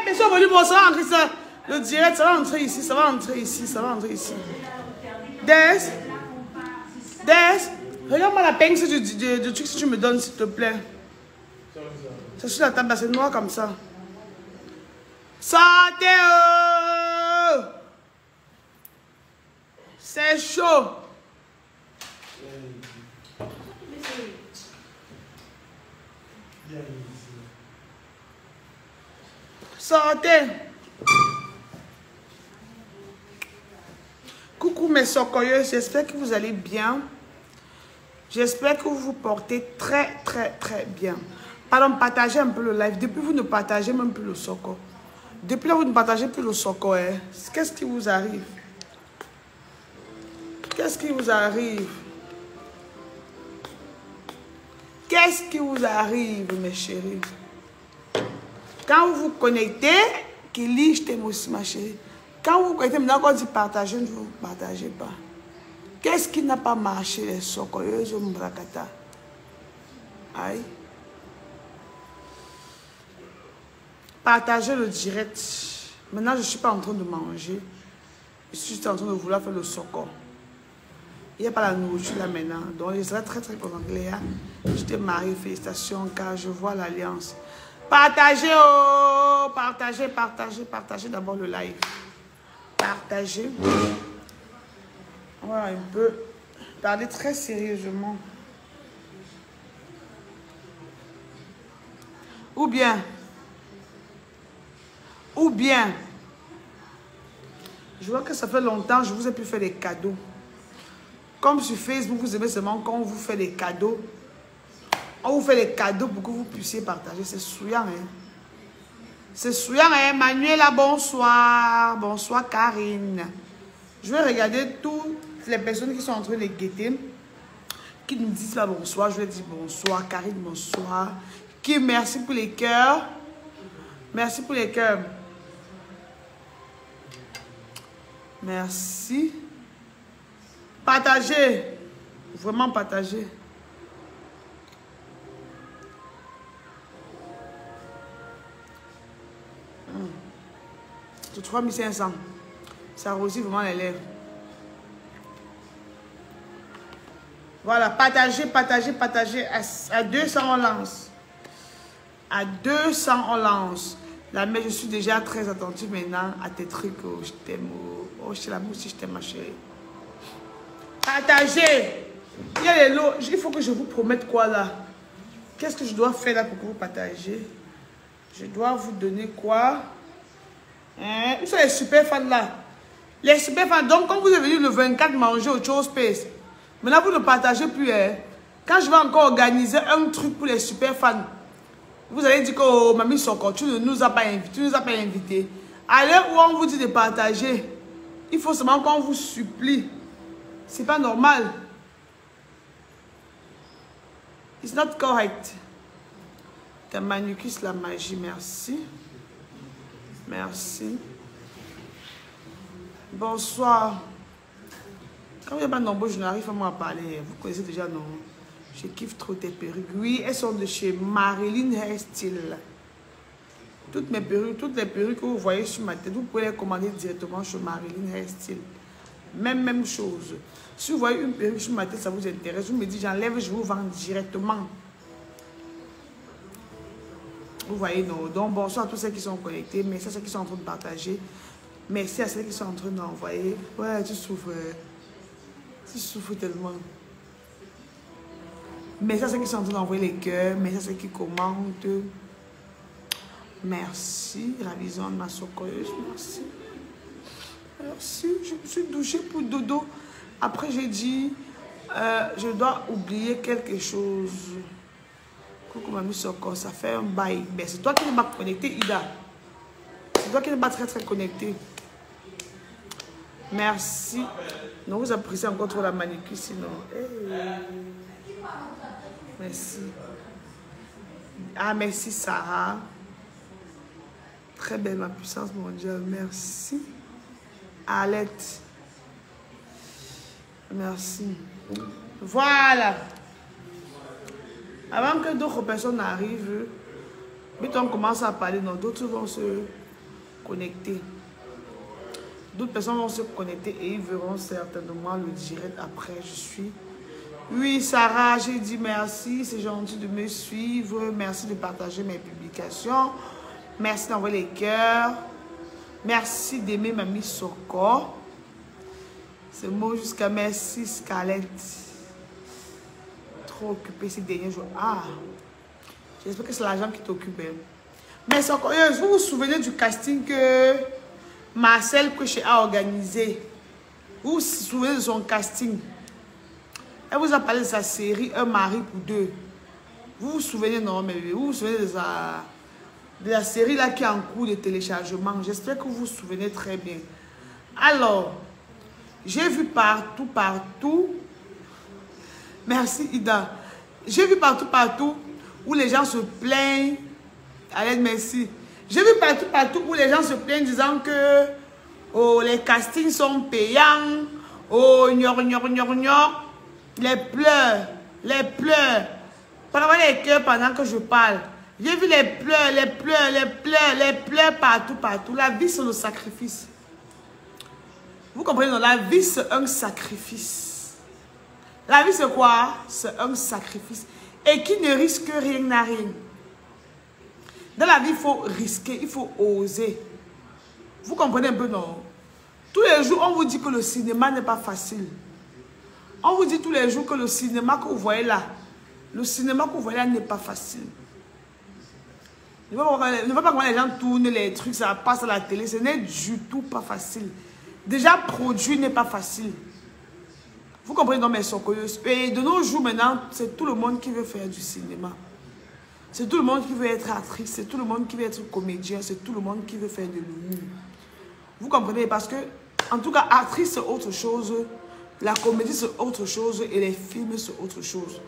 personne venue, bon, ça va entrer ça. Le direct, ça va entrer ici, ça va entrer ici, ça va entrer ici. Des, regarde-moi la pince du truc si tu me donnes, s'il te plaît. C'est sur la table, c'est noir comme ça. Sortez! C'est chaud. Sortez. Coucou mes socoyeuses, j'espère que vous allez bien. J'espère que vous vous portez très bien. Pardon, partagez un peu le live. Depuis vous ne partagez même plus le soco. Depuis là vous ne partagez plus le soco. Hein. Qu'est-ce qui vous arrive? Qu'est-ce qui vous arrive? Qu'est-ce qui vous arrive, mes chéris? Quand vous vous connectez, qui lit, je t'aime aussi, ma chérie. Quand vous vous connectez, maintenant qu'on dit partager, ne vous partagez pas. Qu'est-ce qui n'a pas marché, les socoyeuses au Mbrakata? Aïe. Partagez le direct. Maintenant, je ne suis pas en train de manger. Je suis juste en train de vouloir faire le soco. Il n'y a pas la nourriture là maintenant. Donc, je serai très content. Léa, je t'ai marié. Félicitations, car je vois l'alliance. Partagez, oh! Partagez d'abord le live. Partagez. On va un peu parler très sérieusement. Ou bien, je vois que ça fait longtemps que je vous ai pu faire des cadeaux. Comme sur Facebook, vous aimez seulement quand on vous fait des cadeaux. On vous fait des cadeaux pour que vous puissiez partager. C'est souillant, hein. C'est souillant, hein. Manuela, bonsoir. Bonsoir, Karine. Je vais regarder toutes les personnes qui sont en train de guetter, qui nous disent là bonsoir. Je vais dire bonsoir, Karine, bonsoir. Qui merci pour les cœurs. Merci pour les cœurs. Merci. Partagez. Vraiment partagez. C'est 3500. Ça arrosit vraiment les lèvres. Voilà, partagez. À 200, on lance. À 200, on lance. Là, mais je suis déjà très attentive maintenant à tes trucs. Oh, je t'aime. Oh, je l'amour aussi, je t'aime, ma chérie. Partagez. Il y a les lots. Il faut que je vous promette quoi là? Qu'est-ce que je dois faire là pour que vous partagez? Je dois vous donner quoi? Hein? Où sont les super fans là? Les super fans. Donc, quand vous êtes venu le 24 manger au Chose Space, maintenant vous ne partagez plus. Hein? Quand je vais encore organiser un truc pour les super fans, vous allez dire que oh, Mamie Soko, tu ne nous as pas invité. À l'heure où on vous dit de partager, il faut seulement qu'on vous supplie. C'est pas normal. It's not correct. Ta manucus, la magie, merci. Merci. Bonsoir. Quand il n'y a pas de nombreux, je n'arrive pas moi à parler. Vous connaissez déjà, non? Je kiffe trop tes perruques. Oui, elles sont de chez Marilyn Hairstyle. Toutes mes perruques, toutes les perruques que vous voyez sur ma tête, vous pouvez les commander directement chez Marilyn Hairstyle. Même chose. Si vous voyez une perruque sur ma tête, ça vous intéresse, vous me dites j'enlève, je vous vends directement. Vous voyez, non. Donc, bonsoir à tous ceux qui sont connectés. Merci à ceux qui sont en train de partager. Merci à ceux qui sont en train d'envoyer. Ouais, tu souffres. Tu souffres tellement. Merci à ceux qui sont en train d'envoyer les cœurs. Merci à ceux qui commentent. Merci. Ravison ma socoyeuse. Merci. Merci. Je me suis douchée pour dodo. Après, j'ai dit, je dois oublier quelque chose. Coucou, Mamie Soko, ça fait un bail. Mais c'est toi qui n'es pas connecté, Ida. C'est toi qui n'es pas très connecté. Merci. Non, vous appréciez encore trop la manicure, sinon. Hey. Merci. Ah, merci, Sarah. Très belle, ma puissance mondiale. Merci. Alette. Merci. Voilà. Avant que d'autres personnes arrivent, vite on commence à parler, d'autres vont se connecter. D'autres personnes vont se connecter et ils verront certainement le direct après. Je suis... Oui, Sarah, j'ai dit merci. C'est gentil de me suivre. Merci de partager mes publications. Merci d'envoyer les cœurs. Merci d'aimer Mamie Soko. C'est mot jusqu'à merci Scarlett. Trop occupé ces derniers jours. Ah, j'espère que c'est l'argent qui t'occupe. Mais Soko, vous vous souvenez du casting que Marcel Kouché a organisé? Vous vous souvenez de son casting? Elle vous a parlé de sa série Un mari pour deux. Vous vous souvenez, non, mais vous vous souvenez de la série là qui est en cours de téléchargement. J'espère que vous vous souvenez très bien. Alors, j'ai vu partout. Merci Ida. J'ai vu partout où les gens se plaignent. Allez, merci. J'ai vu partout où les gens se plaignent disant que oh, les castings sont payants. Oh, gnon. Les pleurs. Parlez les cœurs pendant que je parle. J'ai vu les pleurs partout. La vie, c'est le sacrifice. Vous comprenez, non? La vie, c'est un sacrifice. La vie, c'est quoi? C'est un sacrifice. Et qui ne risque rien n'a rien. Dans la vie, il faut risquer, il faut oser. Vous comprenez un peu, non? Tous les jours, on vous dit que le cinéma n'est pas facile. On vous dit tous les jours que le cinéma que vous voyez là, n'est pas facile. Ne va pas comment les gens tournent les trucs, ça passe à la télé, ce n'est du tout pas facile. Déjà, produit n'est pas facile. Vous comprenez dans mes socoyeuses. Et de nos jours maintenant, c'est tout le monde qui veut faire du cinéma. C'est tout le monde qui veut être actrice, c'est tout le monde qui veut être comédien, c'est tout le monde qui veut faire de l'humour. Vous comprenez? Parce que, en tout cas, actrice c'est autre chose, la comédie c'est autre chose et les films c'est autre chose.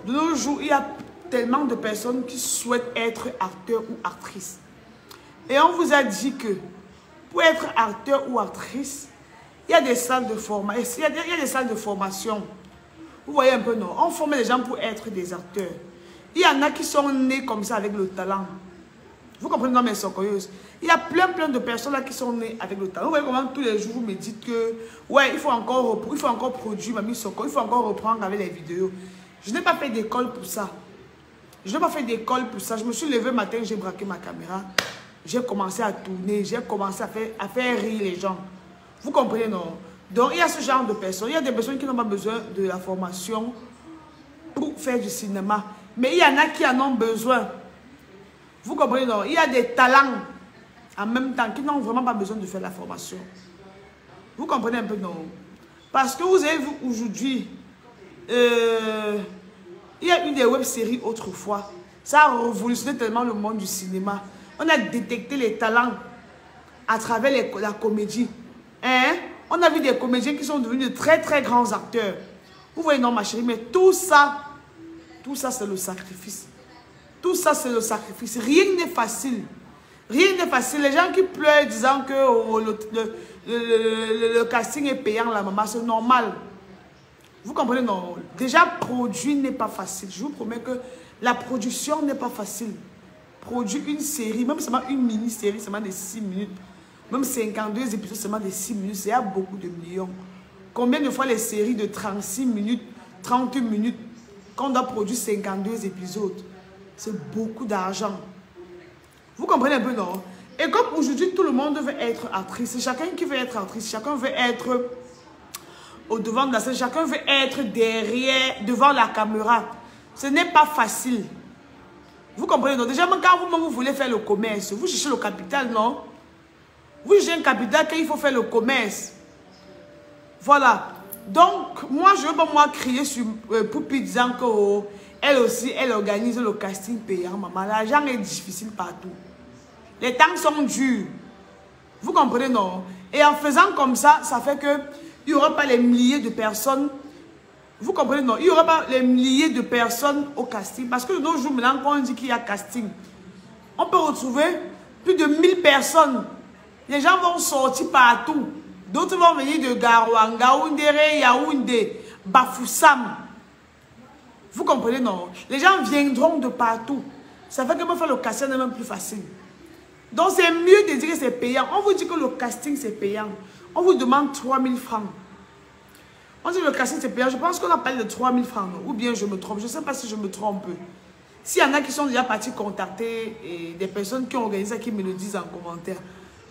De nos jours, il y a tellement de personnes qui souhaitent être acteur ou actrice. Et on vous a dit que pour être acteur ou actrice, il y a des salles de formation. Il y a des salles de formation. Vous voyez un peu, non? On forme les gens pour être des acteurs. Il y en a qui sont nés comme ça avec le talent. Vous comprenez dans mes socoyeuses? Il y a plein de personnes là qui sont nées avec le talent. Vous voyez comment tous les jours vous me dites que ouais, il faut encore produire Mamie Soko, il faut encore reprendre avec les vidéos. Je n'ai pas fait d'école pour ça. Je n'ai pas fait d'école pour ça. Je me suis levé le matin, j'ai braqué ma caméra. J'ai commencé à tourner, j'ai commencé à faire rire les gens. Vous comprenez, non? Donc, il y a ce genre de personnes. Il y a des personnes qui n'ont pas besoin de la formation pour faire du cinéma. Mais il y en a qui en ont besoin. Vous comprenez, non? Il y a des talents en même temps qui n'ont vraiment pas besoin de faire la formation. Vous comprenez un peu, non? Parce que vous avez vu aujourd'hui, il y a eu des web-séries autrefois. Ça a révolutionné tellement le monde du cinéma. On a détecté les talents à travers la comédie. Hein? On a vu des comédiens qui sont devenus de très grands acteurs. Vous voyez, non, ma chérie, mais tout ça c'est le sacrifice. Tout ça, c'est le sacrifice. Rien n'est facile. Rien n'est facile. Les gens qui pleurent disant que oh, le casting est payant, la maman, c'est normal. Vous comprenez, non? Déjà, produire n'est pas facile. Je vous promets que la production n'est pas facile. Produire une série, même seulement une mini-série, seulement de 6 minutes, même 52 épisodes, seulement de 6 minutes, c'est à beaucoup de millions. Combien de fois les séries de 36 minutes, 30 minutes, qu'on doit produire 52 épisodes? C'est beaucoup d'argent. Vous comprenez un peu, non? Et comme aujourd'hui, tout le monde veut être actrice, chacun qui veut être actrice, chacun veut être au devant de la scène, chacun veut être devant la caméra. Ce n'est pas facile. Vous comprenez, non? Déjà, quand vous voulez faire le commerce, vous cherchez le capital, non? Vous cherchez un capital qu'il faut faire le commerce. Voilà. Donc, moi, je ne veux pas moi crier sur Poupi disant que oh, elle aussi, elle organise le casting payant, maman. L'argent est difficile partout. Les temps sont durs. Vous comprenez, non? Et en faisant comme ça, ça fait que il n'y aura pas les milliers de personnes. Vous comprenez, non? Il n'y aura pas les milliers de personnes au casting. Parce que de nos jours, maintenant, quand on dit qu'il y a casting, on peut retrouver plus de 1000 personnes. Les gens vont sortir partout. D'autres vont venir de Garouanga, Oundéré, Yaoundé, Bafoussam. Vous comprenez, non? Les gens viendront de partout. Ça fait que me faire le casting n'est même plus facile. Donc, c'est mieux de dire que c'est payant. On vous dit que le casting, c'est payant. On vous demande 3000 francs. On dit que le casting, c'est payant. Je pense qu'on a parlé de 3000 francs. Non? Ou bien je me trompe. Je ne sais pas si je me trompe. S'il y en a qui sont déjà partis contacter et des personnes qui ont organisé ça, qui me le disent en commentaire.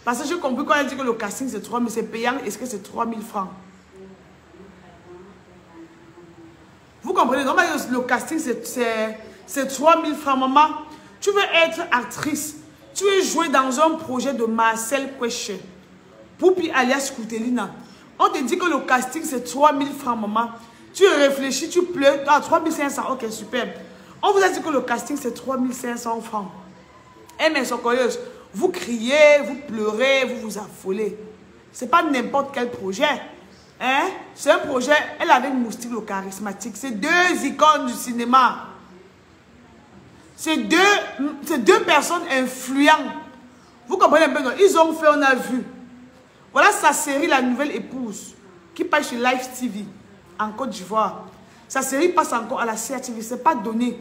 Parce que j'ai compris quand elle dit que le casting, c'est 3000, c'est payant. Est-ce que c'est 3000 francs? Vous comprenez? Normalement, le casting, c'est 3000 francs. Maman, tu veux être actrice. Tu veux jouer dans un projet de Marcel Question. Poupi alias Koutelina. On te dit que le casting, c'est 3000 francs, maman. Tu réfléchis, tu pleures. Ah, 3500, ok, super. On vous a dit que le casting, c'est 3500 francs. Eh, mais socorieuse, vous criez, vous pleurez, vous vous affolez. Ce n'est pas n'importe quel projet. Hein? C'est un projet, elle avait Moustique le charismatique. C'est deux icônes du cinéma. C'est deux personnes influentes. Vous comprenez un peu, non? Ils ont fait, on a vu. Voilà sa série La Nouvelle Épouse, qui passe chez Live TV, en Côte d'Ivoire. Sa série passe encore à la CRTV, ce n'est pas donné.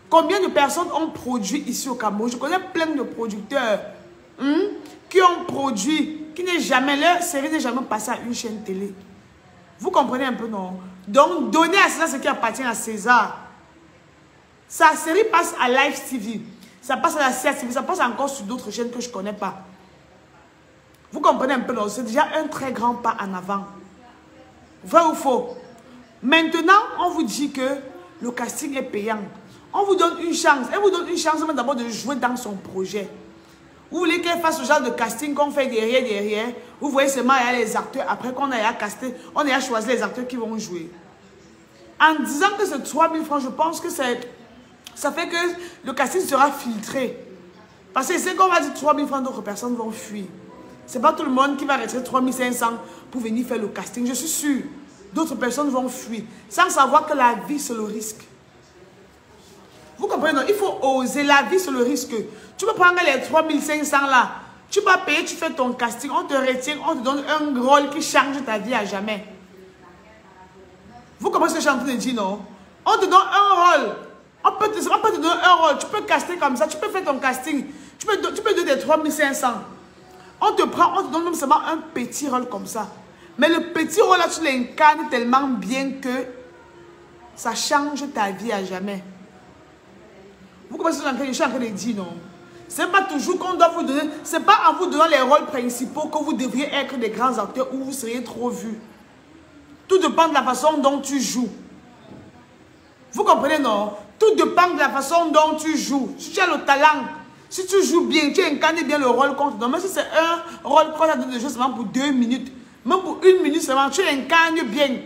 Combien de personnes ont produit ici au Cameroun? Je connais plein de producteurs qui ont produit, qui n'est jamais, leur série n'est jamais passée à une chaîne télé. Vous comprenez un peu, non? Donc, donnez à César ce qui appartient à César. Sa série passe à Live TV. Ça passe à la CRTV. Ça passe encore sur d'autres chaînes que je ne connais pas. Vous comprenez un peu, non? C'est déjà un très grand pas en avant. Vrai ou faux? Maintenant, on vous dit que le casting est payant. On vous donne une chance. Elle vous donne une chance d'abord de jouer dans son projet. Vous voulez qu'elle fasse ce genre de casting qu'on fait derrière. Vous voyez seulement il y a les acteurs. Après qu'on a casté, on a choisi les acteurs qui vont jouer. En disant que c'est 3000 francs, je pense que ça fait que le casting sera filtré. Parce que c'est qu'on va dire 3000 francs, d'autres personnes vont fuir. Ce n'est pas tout le monde qui va retirer 3500 pour venir faire le casting. Je suis sûre. D'autres personnes vont fuir. Sans savoir que la vie, c'est le risque. Vous comprenez, non? Il faut oser. La vie, c'est le risque. Tu peux prendre les 3500 là. Tu vas payer, tu fais ton casting. On te retient, on te donne un rôle qui change ta vie à jamais. Vous comprenez ce que je suis en train de dire, non? On te donne un rôle. On peut te donner un rôle. Tu peux caster comme ça. Tu peux faire ton casting. Tu peux donner des 3500. On te prend, on te donne même seulement un petit rôle comme ça. Mais le petit rôle là, tu l'incarnes tellement bien que ça change ta vie à jamais. Vous comprenez ce que je suis en train de dire, non? Ce n'est pas toujours qu'on doit vous donner, ce n'est pas en vous donnant les rôles principaux que vous devriez être des grands acteurs ou vous seriez trop vus. Tout dépend de la façon dont tu joues. Vous comprenez, non? Tout dépend de la façon dont tu joues. Si tu as le talent, si tu joues bien, tu incarnes bien le rôle qu'on te donne. Même si c'est un rôle qu'on t'a donné de jouer seulement pour 2 minutes, même pour 1 minute seulement, tu incarnes bien.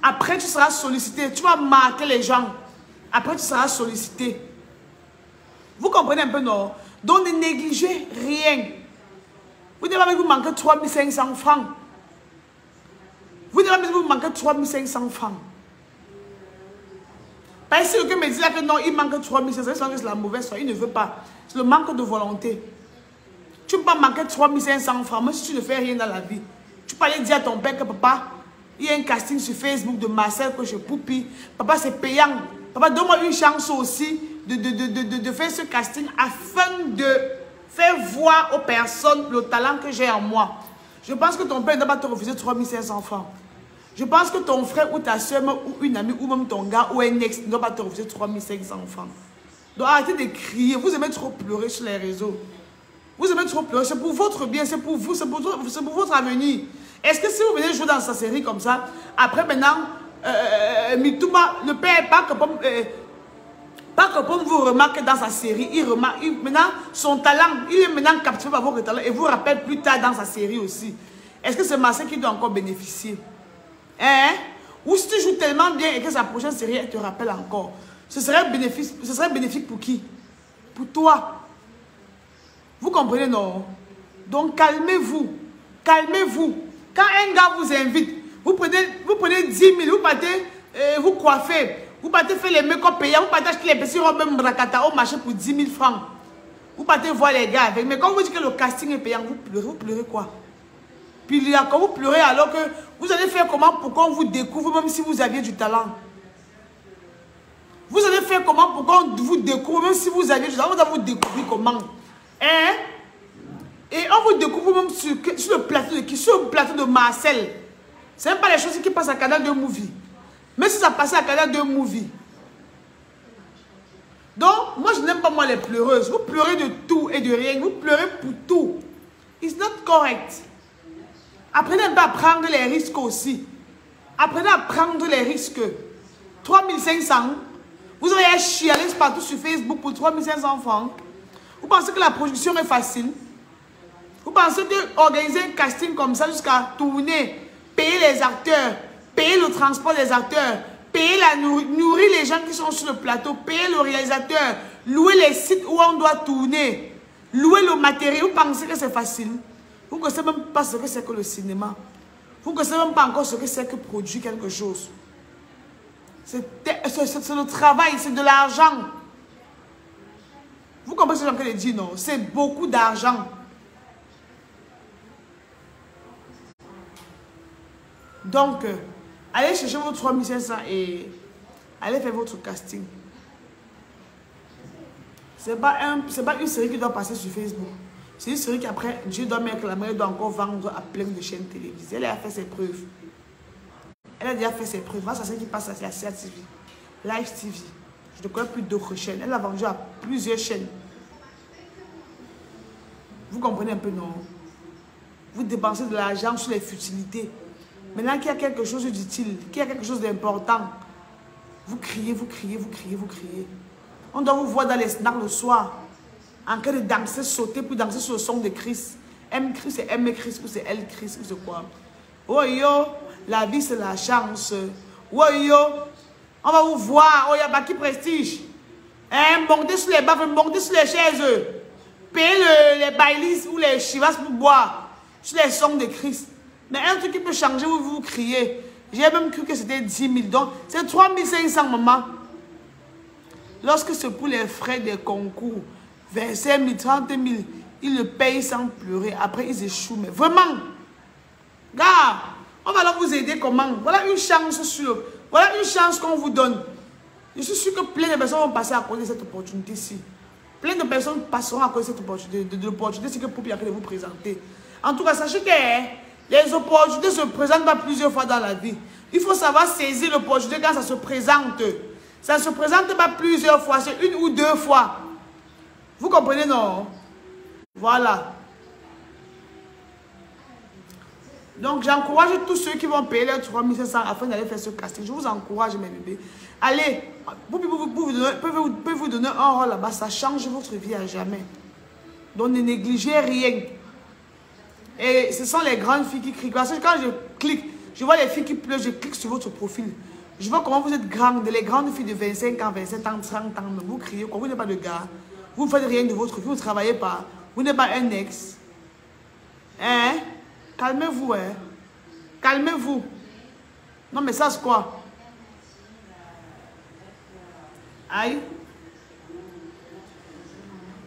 Après, tu seras sollicité. Tu vas marquer les gens. Après, tu seras sollicité. Vous comprenez un peu, non? Donc, ne négligez rien. Vous devez vous manquer 3500 francs. Vous devez vous manquer 3500 francs. Parce que quelqu'un me dit là que non, il manque 3500, c'est la mauvaise foi. Il ne veut pas. C'est le manque de volonté. Tu ne peux pas manquer 3500 francs, même si tu ne fais rien dans la vie. Tu peux aller dire à ton père que papa, il y a un casting sur Facebook de Marcel que je Poupi. Papa, c'est payant. Papa, donne-moi une chance aussi de faire ce casting afin de faire voir aux personnes le talent que j'ai en moi. Je pense que ton père ne va pas te refuser 3500 francs. Je pense que ton frère ou ta soeur ou une amie ou même ton gars ou un ex ne doit pas te refuser 3500 francs. Donc arrêtez de crier. Vous aimez trop pleurer sur les réseaux. Vous aimez trop pleurer. C'est pour votre bien, c'est pour vous, c'est pour votre avenir. Est-ce que si vous venez jouer dans sa série comme ça, après maintenant, Mitouma, le père, pas que vous remarquez dans sa série, maintenant, son talent, il est maintenant captivé par votre talent et vous rappelle plus tard dans sa série aussi. Est-ce que c'est Marcel qui doit encore bénéficier? Hein? Ou si tu joues tellement bien et que sa prochaine série, elle te rappelle encore. Ce serait bénéfique pour qui? Pour toi. Vous comprenez, non? Donc, calmez-vous. Calmez-vous. Quand un gars vous invite, vous prenez 10 000, vous partez, vous coiffez, vous partez faire les make-up payants, vous partez acheter les petits robes Mbrakata au marché pour 10 000 francs. Vous partez voir les gars avec. Mais quand vous dites que le casting est payant, vous pleurez quoi? Puis quand vous pleurez alors que vous allez faire comment pour qu'on vous découvre même si vous aviez du talent? Vous allez faire comment pour qu'on vous découvre même si vous aviez du talent? Vous allez vous découvrir comment? Hein? Et on vous découvre même sur le plateau de qui? Sur le plateau de Marcel. Ce n'est pas les choses qui passent à Canal 2 Movie. Mais si ça passait à Canal 2 Movie. Donc, moi, je n'aime pas moi les pleureuses. Vous pleurez de tout et de rien. Vous pleurez pour tout. It's not correct. Apprenez un peu à prendre les risques aussi. Apprenez à prendre les risques. 3500. Vous avez chialé partout sur Facebook pour 3500 francs. Vous pensez que la production est facile? Vous pensez que organiser un casting comme ça jusqu'à tourner, payer les acteurs, payer le transport des acteurs, payer nourrir les gens qui sont sur le plateau, payer le réalisateur, louer les sites où on doit tourner, louer le matériel, vous pensez que c'est facile? Vous ne connaissez même pas ce que c'est que le cinéma. Vous ne connaissez même pas encore ce que c'est que produire quelque chose. C'est le travail, c'est de l'argent. Vous comprenez ce que j'ai envie de dire, non? C'est beaucoup d'argent. Donc, allez chercher vos 3500 et allez faire votre casting. Ce n'est pas une série qui doit passer sur Facebook. C'est une série qu'après, Dieu doit mettre la main, elle doit encore vendre à plein de chaînes télévisées. Elle a fait ses preuves. Elle a déjà fait ses preuves. Moi, c'est celle qui passe à la CATV, Live TV. Je ne connais plus d'autres chaînes. Elle a vendu à plusieurs chaînes. Vous comprenez un peu, non? Vous dépensez de l'argent sur les futilités. Maintenant qu'il y a quelque chose d'utile, qu'il y a quelque chose d'important, vous criez, vous criez, vous criez, vous criez. On doit vous voir dans les snacks le soir, en train de danser, sauter, puis danser sur le son de Chris. M Chris, c'est M Chris, ou c'est L Chris, ou c'est quoi? Oh yo, la vie c'est la chance. Oh yo, on va vous voir. Oh, il y a Baki Prestige. Hein, montez sur les baffes, montez sur les chaises. Payez les bailis ou les chivas pour boire. Sur les sons de Chris. Mais un truc qui peut changer, vous criez. J'ai même cru que c'était 10 000. Donc, c'est 3500, maman. Lorsque c'est pour les frais des concours, 25 000, 30 000, ils le payent sans pleurer. Après, ils échouent. Mais vraiment, gars, on va alors vous aider comment? Voilà une chance sûre. Voilà une chance qu'on vous donne. Je suis sûr que plein de personnes vont passer à côté de cette opportunité-ci. Plein de personnes passeront à côté de cette opportunité. De l'opportunité, c'est que pour bien vous présenter. En tout cas, sachez que les opportunités se présentent pas plusieurs fois dans la vie. Il faut savoir saisir l'opportunité quand ça se présente. Ça ne se présente pas plusieurs fois, c'est une ou deux fois. Vous comprenez, non? Voilà. Donc, j'encourage tous ceux qui vont payer leurs 3500 afin d'aller faire ce casting. Je vous encourage, mes bébés. Allez, vous pouvez vous donner un rôle là-bas. Ça change votre vie à jamais. Donc, ne négligez rien. Et ce sont les grandes filles qui crient. Parce que quand je clique, je vois les filles qui pleurent, je clique sur votre profil. Je vois comment vous êtes grandes, les grandes filles de 25 ans, 27 ans, 30 ans. Vous criez, quand vous n'êtes pas de gars. Vous ne faites rien de votre vie, vous ne travaillez pas. Vous n'êtes pas un ex. Hein? Calmez-vous, hein? Calmez-vous. Non, mais ça, c'est quoi? Aïe.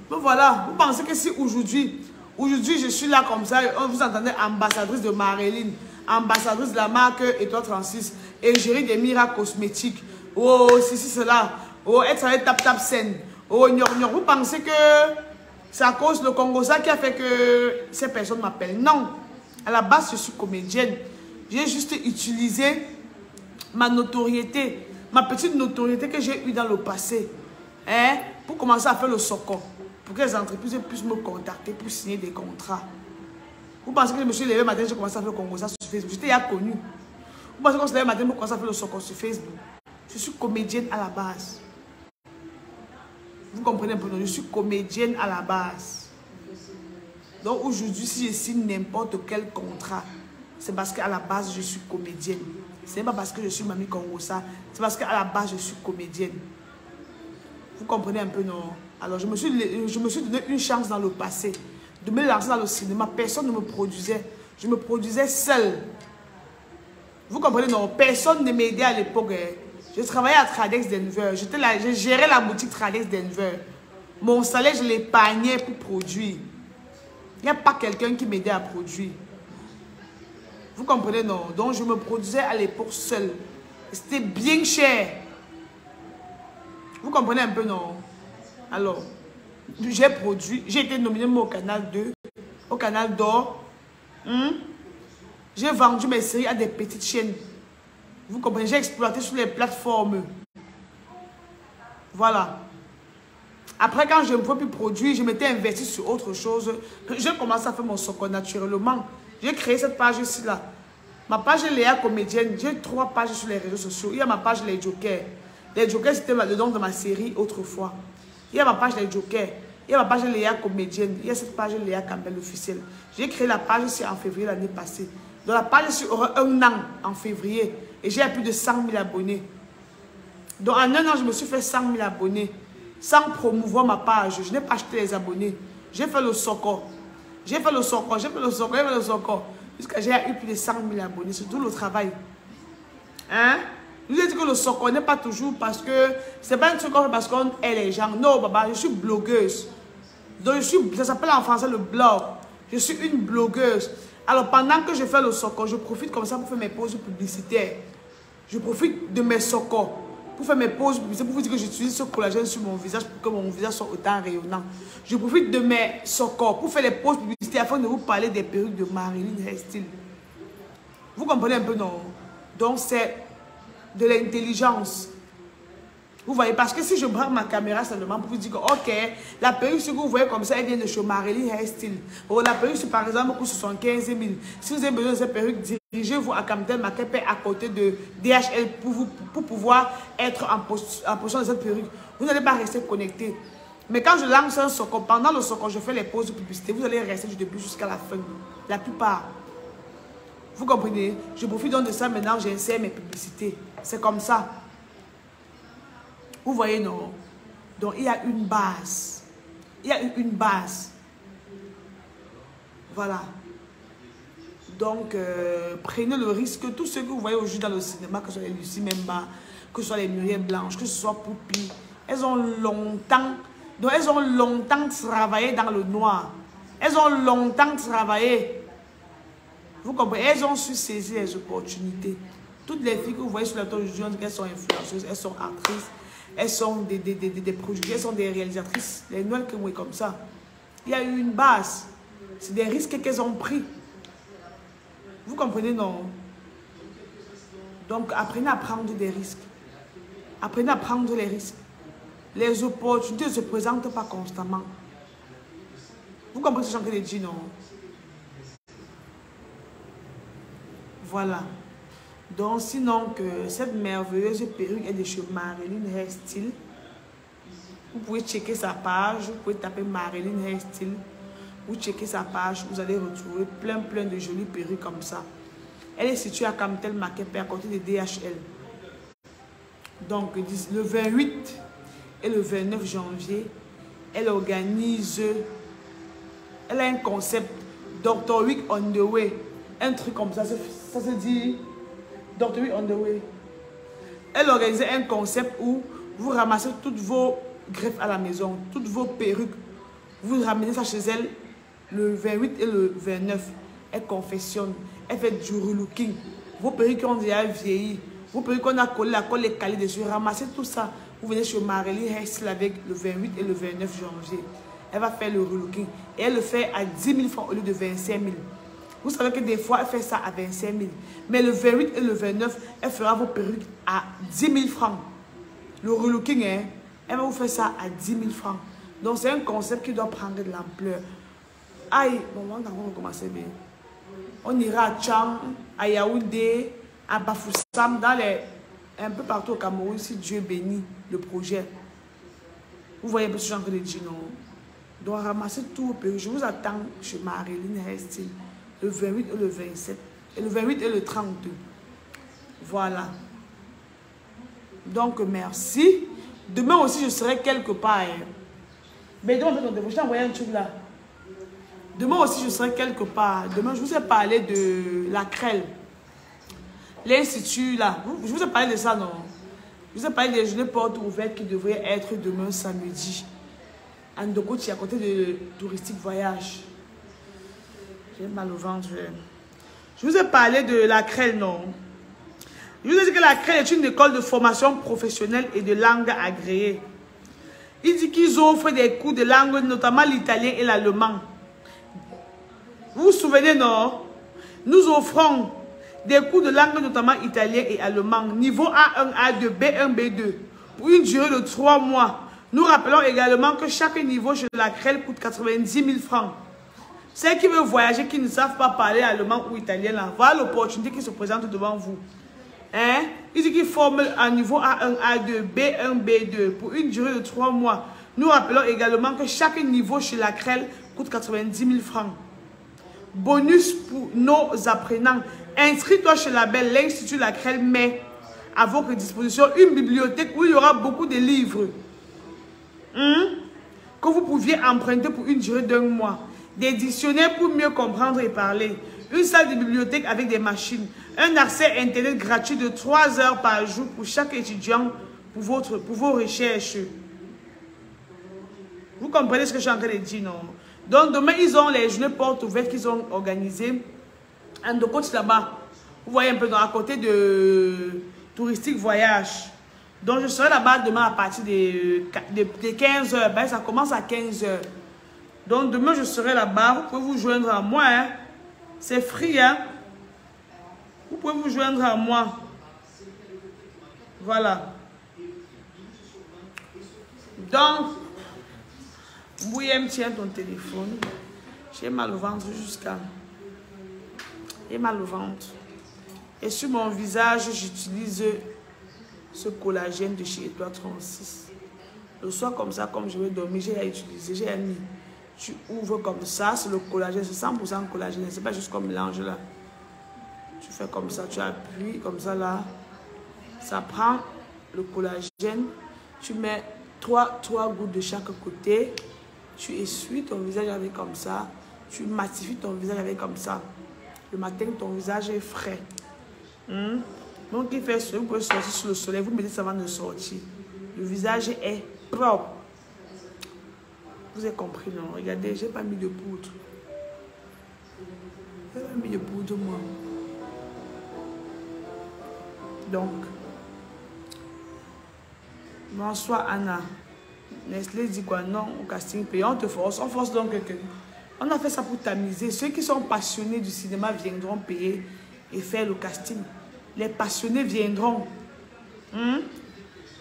Donc voilà, vous pensez que si aujourd'hui, je suis là comme ça, vous entendez ambassadrice de Marilyn, ambassadrice de la marque Étoile 36, égérie des miracles cosmétiques. Oh, ceci, cela. Oh, être avec tap scène. Oh, gnon. Vous pensez que c'est à cause de Congosa qui a fait que ces personnes m'appellent? Non. À la base, je suis comédienne. J'ai juste utilisé ma notoriété, ma petite notoriété que j'ai eue dans le passé, hein, pour commencer à faire le socon. Pour que les entreprises puissent me contacter pour signer des contrats. Vous pensez que je me suis levé le matin, j'ai commencé à faire le Congosa sur Facebook? J'étais déjà connu. Vous pensez qu'on se lève le matin pour commencer à faire le socon sur Facebook? Je suis comédienne à la base. Vous comprenez un peu? Je suis comédienne à la base. Donc aujourd'hui, si je signe n'importe quel contrat, c'est parce qu'à la base, je suis comédienne. Ce n'est pas parce que je suis Mamie Congosa, c'est parce qu'à la base, je suis comédienne. Vous comprenez un peu, non? Alors, je me suis donné une chance dans le passé de me lancer dans le cinéma. Personne ne me produisait. Je me produisais seule. Vous comprenez, non? Personne ne m'aidait à l'époque. Je travaillais à Tradex Denver. Je gérais la boutique Tradex Denver. Mon salaire, je l'épargnais pour produire. Il n'y a pas quelqu'un qui m'aidait à produire. Vous comprenez, non? Donc, je me produisais à l'époque seule. C'était bien cher. Vous comprenez un peu, non? Alors, j'ai produit. J'ai été nominé au Canal 2, au Canal d'Or. J'ai vendu mes séries à des petites chaînes. Vous comprenez? J'ai exploité sur les plateformes. Voilà. Après, quand je ne pouvais plus produire, je m'étais investi sur autre chose. J'ai commencé à faire mon soco naturellement. J'ai créé cette page ici là. Ma page Léa Comédienne. J'ai 3 pages sur les réseaux sociaux. Il y a ma page Les Jokers. Les Jokers, c'était le nom de ma série autrefois. Il y a ma page Les Jokers. Il y a ma page Léa Comédienne. Il y a cette page Léa Campbell officielle. J'ai créé la page ici en février l'année passée. Donc la page ici aura 1 an en février. Et j'ai plus de 100 000 abonnés. Donc en 1 an, je me suis fait 100 000 abonnés. Sans promouvoir ma page. Je n'ai pas acheté les abonnés. J'ai fait le soco. J'ai fait le soco. J'ai fait le soco. J'ai fait le soco. Jusqu'à j'ai eu plus de 100 000 abonnés. C'est tout le travail. Hein? Je vous ai dit que le soco n'est pas toujours parce que... C'est pas un truc parce qu'on est les gens. Non, papa, je suis blogueuse. Donc ça s'appelle en français le blog. Je suis une blogueuse. Alors pendant que je fais le soco, je profite comme ça pour faire mes pauses publicitaires. Je profite de mes socos. Pour faire mes pauses publicitaires, pour vous dire que j'utilise ce collagène sur mon visage pour que mon visage soit autant rayonnant. Je profite de mes socos pour faire les pauses publicitaires afin de vous parler des perruques de Marilyn Hairstyle. Vous comprenez un peu, non? Donc c'est de l'intelligence. Vous voyez, parce que si je braque ma caméra seulement pour vous dire que, ok, la perruque, ce que vous voyez comme ça, elle vient de chez Marilyn Hairstyle. Ou la perruque, par exemple, coûte 75 000. Si vous avez besoin de cette perruque, dirigez-vous à Camden Makepe à côté de DHL pour pouvoir être en possession de cette perruque. Vous n'allez pas rester connecté. Mais quand je lance un soco, pendant le soco, je fais les pauses de publicité. Vous allez rester du début jusqu'à la fin. La plupart. Vous comprenez? Je profite donc de ça maintenant, j'insère mes publicités. C'est comme ça. Vous voyez, non? Donc, il y a une base. Il y a une base. Voilà. Donc, prenez le risque. Tout ce que vous voyez aujourd'hui dans le cinéma, que ce soit les Lucie Memba, que ce soit les Muriel Blanche, que ce soit Poupi, elles ont longtemps travaillé dans le noir. Elles ont longtemps travaillé. Vous comprenez? Elles ont su saisir les opportunités. Toutes les filles que vous voyez sur la télévision, elles sont influenceuses, elles sont actrices. Elles sont des productrices, elles sont des réalisatrices. Les nouvelles que vous voyez comme ça. Il y a eu une base. C'est des risques qu'elles ont pris. Vous comprenez, non? Donc, apprenez à prendre des risques. Apprenez à prendre les risques. Les opportunités ne se présentent pas constamment. Vous comprenez ce que je suis en train de dire, non? Voilà. Donc, sinon, que cette merveilleuse perruque est de chez Marilyn Hairstyle. Vous pouvez checker sa page. Vous pouvez taper Marilyn Hairstyle. Vous checkez sa page. Vous allez retrouver plein de jolies perruques comme ça. Elle est située à Camtel Makepe, à côté de DHL. Donc, le 28 et le 29 janvier, elle organise... Elle a un concept. Dr. Week on the way. Un truc comme ça. Ça se dit... Dr. Week on the way. Elle organisait un concept où vous ramassez toutes vos greffes à la maison, toutes vos perruques. Vous ramenez ça chez elle le 28 et le 29. Elle confectionne. Elle fait du relooking. Vos perruques ont déjà vieilli. Vos perruques qu'on a collé, la colle est calée dessus. Ramassez tout ça. Vous venez chez Marilyn Hairstyle avec le 28 et le 29 janvier. Elle va faire le relooking. Et elle le fait à 10 000 francs au lieu de 25 000. Vous savez que des fois, elle fait ça à 25 000. Mais le 28 et le 29, elle fera vos perruques à 10 000 francs. Le relooking, hein, elle va vous faire ça à 10 000 francs. Donc, c'est un concept qui doit prendre de l'ampleur. Aïe, bon, on va commencer bien. On ira à Tchang, à Yaoundé, à Bafoussam, un peu partout au Cameroun, si Dieu bénit le projet. Vous voyez un peu ce genre de dire, non? Donc, ramassez tout au perruques. Je vous attends chez Marilyn Hairstyle. Le 28 et le 27. Et le 28 et le 32. Voilà. Donc, merci. Demain aussi, je serai quelque part. Mais demain, je t'ai envoyé un truc là. Demain aussi, je serai quelque part. Demain, je vous ai parlé de la crêle. L'Institut là. Je vous ai parlé de ça, non? Je vous ai parlé des journées portes ouvertes qui devraient être demain samedi. À Ndokoti, à côté de Touristique Voyage. J'ai mal au ventre. Je vous ai parlé de la crêle, non? Je vous ai dit que la crêle est une école de formation professionnelle et de langue agréée. Il dit qu'ils offrent des cours de langue, notamment l'italien et l'allemand. Vous vous souvenez, non? Nous offrons des cours de langue, notamment italien et allemand, niveau A1, A2, B1, B2, pour une durée de 3 mois. Nous rappelons également que chaque niveau chez la CREL coûte 90 000 francs. Ceux qui veulent voyager, qui ne savent pas parler allemand ou italien, là, voilà l'opportunité qui se présente devant vous. Hein? Il dit qu'ils forment un niveau A1, A2, B1, B2 pour une durée de 3 mois. Nous rappelons également que chaque niveau chez la CREL coûte 90 000 francs. Bonus pour nos apprenants. Inscris-toi chez la Belle, l'Institut La CREL met à votre disposition une bibliothèque où il y aura beaucoup de livres que vous pouviez emprunter pour une durée d'1 mois. Des dictionnaires pour mieux comprendre et parler. Une salle de bibliothèque avec des machines. Un accès Internet gratuit de 3 heures par jour pour chaque étudiant pour vos recherches. Vous comprenez ce que je suis en train de dire, non? Donc, demain, ils ont les journées portes ouvertes qu'ils ont organisées. Un de côté là-bas. Vous voyez un peu à côté de Touristique Voyage. Donc, je serai là-bas demain à partir de 15 h. Ben, ça commence à 15 h. Donc, demain, je serai là-bas. Vous pouvez vous joindre à moi. Hein. C'est free. Hein. Vous pouvez vous joindre à moi. Voilà. Donc, Bouyem, tiens ton téléphone. J'ai mal au ventre jusqu'à... J'ai mal au ventre. Et sur mon visage, j'utilise ce collagène de chez Étoile 36. Le soir, comme ça, comme je vais dormir, j'ai utilisé, j'ai mis. Tu ouvres comme ça, c'est le collagène, c'est 100% collagène. C'est pas juste comme mélange là. Tu fais comme ça, tu appuies comme ça là. Ça prend le collagène. Tu mets 3 gouttes de chaque côté. Tu essuies ton visage avec comme ça. Tu matifies ton visage avec comme ça. Le matin, ton visage est frais. Donc, il fait ce, vous pouvez sortir sur le soleil. Vous mettez ça avant de sortir. Le visage est propre. Vous avez compris, non? Regardez, j'ai pas mis de poudre. J'ai pas mis de poudre, moi. Donc, bonsoir, Anna. Nestlé dit quoi? Non, au casting payant, on te force. On force donc quelqu'un. On a fait ça pour tamiser. Ceux qui sont passionnés du cinéma viendront payer et faire le casting. Les passionnés viendront.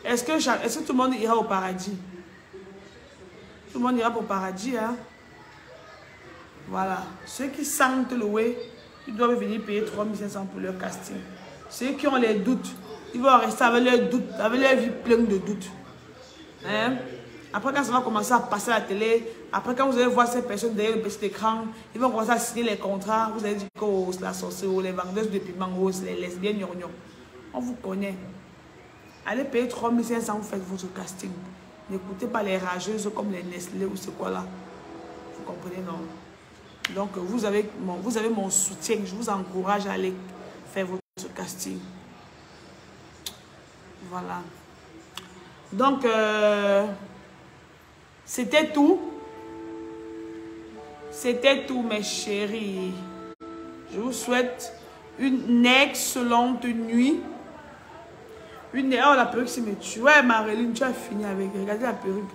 Est-ce que tout le monde ira au paradis? Tout le monde ira au paradis, hein? Voilà. Ceux qui sentent le way, ils doivent venir payer 3 500 pour leur casting. Ceux qui ont les doutes, ils vont rester avec leurs doutes, avec leur vie pleine de doutes. Hein? Après, quand ça va commencer à passer à la télé, après, quand vous allez voir ces personnes derrière le petit écran, ils vont commencer à signer les contrats. Vous allez dire que oh, c'est la sorcière, les vendeuses de piment, oh, c'est les lesbiennes, gnognon. On vous connaît. Allez payer 3 500, vous faites votre casting. N'écoutez pas les rageuses comme les Nestlé ou c'est quoi là. Vous comprenez, non? Donc, vous avez mon soutien. Je vous encourage à aller faire votre casting. Voilà. Donc, c'était tout. C'était tout, mes chéris. Je vous souhaite une excellente nuit. Oh, la perruque, c'est me tue. Ouais, Marilyn, tu as fini avec. Regardez la perruque.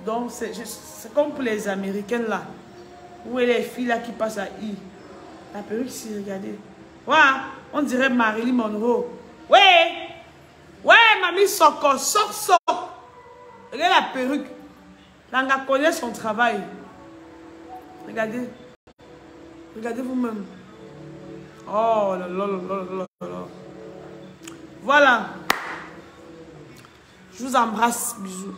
Donc, c'est comme pour les Américaines, là. Où est les filles, là, qui passent à I. La perruque, si, regardez. Ouais, on dirait Marilyn Monroe. Ouais. Ouais, mamie, sort. Regardez la perruque. Langa connaît son travail. Regardez. Regardez vous-même. Oh là là là là là. Voilà. Je vous embrasse. Bisous.